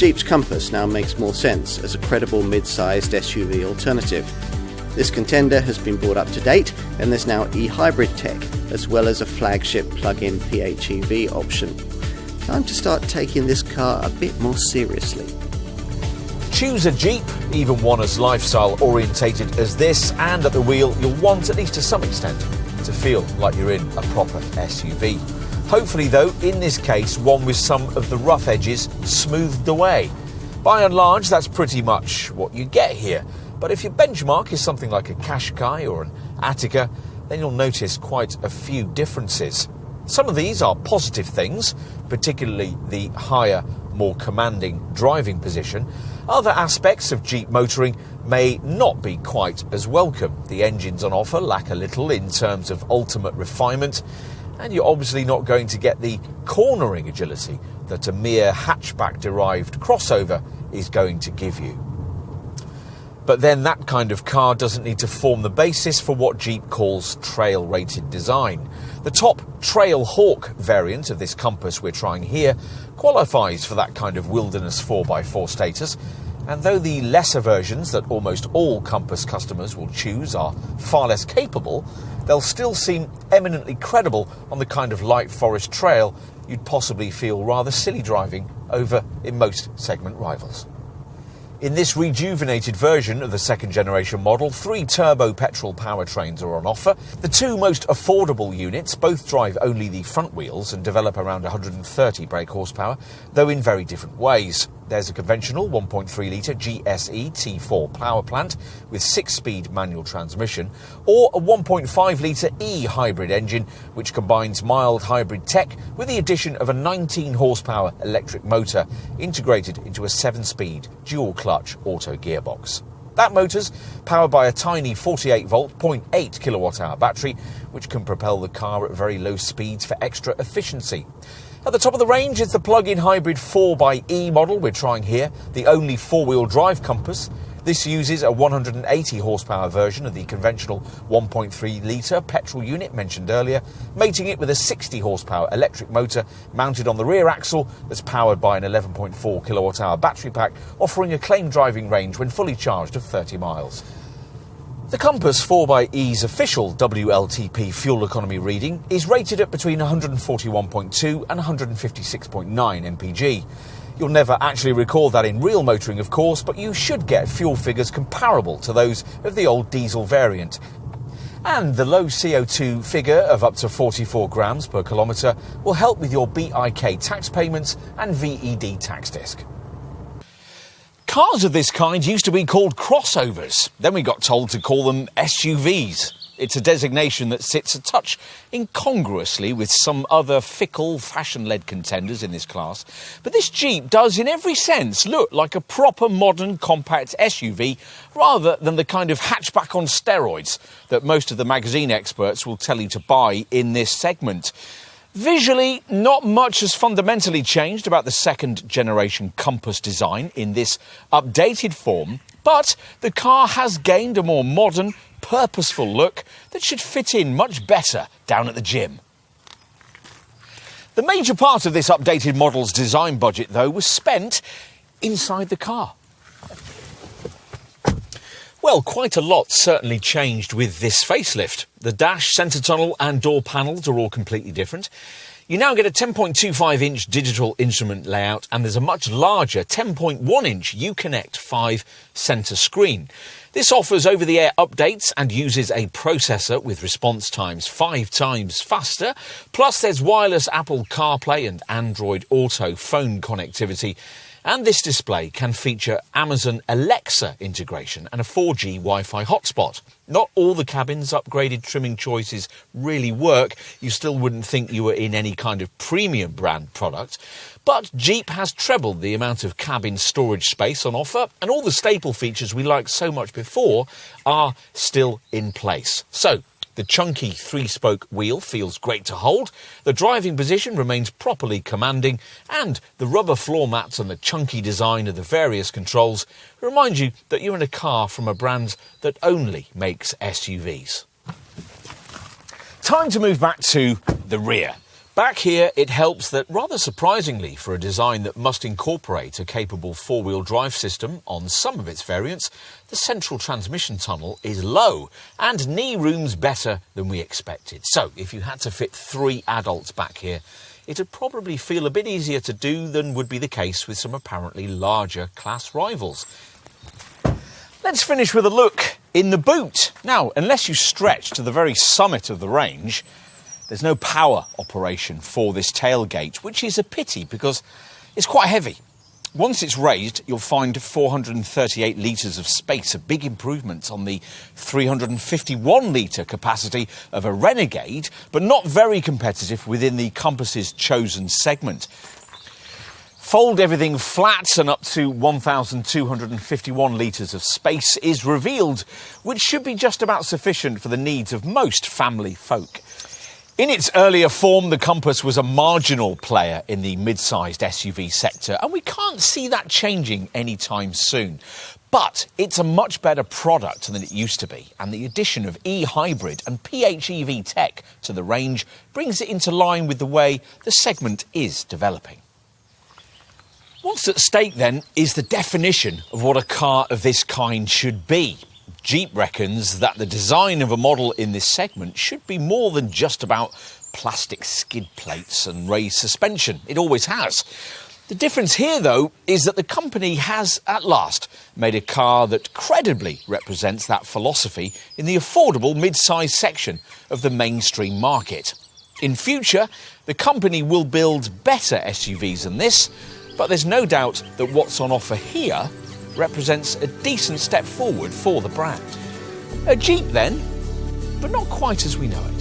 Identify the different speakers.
Speaker 1: Jeep's Compass now makes more sense as a credible mid-sized SUV alternative. This contender has been brought up to date, and there's now e-hybrid tech, as well as a flagship plug-in PHEV option. Time to start taking this car a bit more seriously.
Speaker 2: Choose a Jeep, even one as lifestyle-orientated as this, and at the wheel you'll want, at least to some extent, to feel like you're in a proper SUV. Hopefully though, in this case, one with some of the rough edges smoothed away. By and large, that's pretty much what you get here. But if your benchmark is something like a Qashqai or an Attica, then you'll notice quite a few differences. Some of these are positive things, particularly the higher, more commanding driving position. Other aspects of Jeep motoring may not be quite as welcome. The engines on offer lack a little in terms of ultimate refinement, and you're obviously not going to get the cornering agility that a mere hatchback-derived crossover is going to give you. But then that kind of car doesn't need to form the basis for what Jeep calls trail-rated design. The top Trail Hawk variant of this Compass we're trying here qualifies for that kind of wilderness 4x4 status, and though the lesser versions that almost all Compass customers will choose are far less capable, they'll still seem eminently credible on the kind of light forest trail you'd possibly feel rather silly driving over in most segment rivals. In this rejuvenated version of the second generation model, 3 turbo petrol powertrains are on offer. The 2 most affordable units both drive only the front wheels and develop around 130 brake horsepower, though in very different ways. There's a conventional 1.3-litre GSE T4 power plant with 6-speed manual transmission, or a 1.5-litre E-hybrid engine which combines mild hybrid tech with the addition of a 19-horsepower electric motor integrated into a 7-speed dual-clutch auto gearbox. That motor's powered by a tiny 48-volt, 0.8 kilowatt-hour battery, which can propel the car at very low speeds for extra efficiency. At the top of the range is the plug-in hybrid 4xe model we're trying here, the only 4-wheel drive Compass. This uses a 180 horsepower version of the conventional 1.3-litre petrol unit mentioned earlier, mating it with a 60 horsepower electric motor mounted on the rear axle that's powered by an 11.4 kilowatt-hour battery pack, offering a claimed driving range when fully charged of 30 miles. The Compass 4xe's official WLTP fuel economy reading is rated at between 141.2 and 156.9 mpg. You'll never actually record that in real motoring, of course, but you should get fuel figures comparable to those of the old diesel variant. And the low CO2 figure of up to 44 grams per kilometre will help with your BIK tax payments and VED tax disc. Cars of this kind used to be called crossovers. Then we got told to call them SUVs. It's a designation that sits a touch incongruously with some other fickle, fashion-led contenders in this class. But this Jeep does, in every sense, look like a proper modern compact SUV rather than the kind of hatchback on steroids that most of the magazine experts will tell you to buy in this segment. Visually, not much has fundamentally changed about the second-generation Compass design in this updated form, but the car has gained a more modern, purposeful look that should fit in much better down at the gym. The major part of this updated model's design budget, though, was spent inside the car. Well, quite a lot certainly changed with this facelift. The dash, centre tunnel and door panels are all completely different. You now get a 10.25-inch digital instrument layout, and there's a much larger 10.1-inch Uconnect 5 centre screen. This offers over-the-air updates and uses a processor with response times 5 times faster. Plus, there's wireless Apple CarPlay and Android Auto phone connectivity. And this display can feature Amazon Alexa integration and a 4G Wi-Fi hotspot. Not all the cabin's upgraded trimming choices really work. You still wouldn't think you were in any kind of premium brand product. But Jeep has trebled the amount of cabin storage space on offer, and all the staple features we liked so much before are still in place. So, the chunky 3-spoke wheel feels great to hold, the driving position remains properly commanding, and the rubber floor mats and the chunky design of the various controls remind you that you're in a car from a brand that only makes SUVs. Time to move back to the rear. Back here, it helps that, rather surprisingly, for a design that must incorporate a capable four-wheel drive system on some of its variants, the central transmission tunnel is low and knee room's better than we expected. So, if you had to fit 3 adults back here, it'd probably feel a bit easier to do than would be the case with some apparently larger class rivals. Let's finish with a look in the boot. Now, unless you stretch to the very summit of the range, there's no power operation for this tailgate, which is a pity because it's quite heavy. Once it's raised, you'll find 438 litres of space, a big improvement on the 351-litre capacity of a Renegade, but not very competitive within the Compass's chosen segment. Fold everything flat and up to 1,251 litres of space is revealed, which should be just about sufficient for the needs of most family folk. In its earlier form, the Compass was a marginal player in the mid-sized SUV sector, and we can't see that changing anytime soon. But it's a much better product than it used to be, and the addition of e-hybrid and PHEV tech to the range brings it into line with the way the segment is developing. What's at stake, then, is the definition of what a car of this kind should be. Jeep reckons that the design of a model in this segment should be more than just about plastic skid plates and raised suspension. It always has. The difference here, though, is that the company has, at last, made a car that credibly represents that philosophy in the affordable mid-size section of the mainstream market. In future, the company will build better SUVs than this, but there's no doubt that what's on offer here represents a decent step forward for the brand. A Jeep then, but not quite as we know it.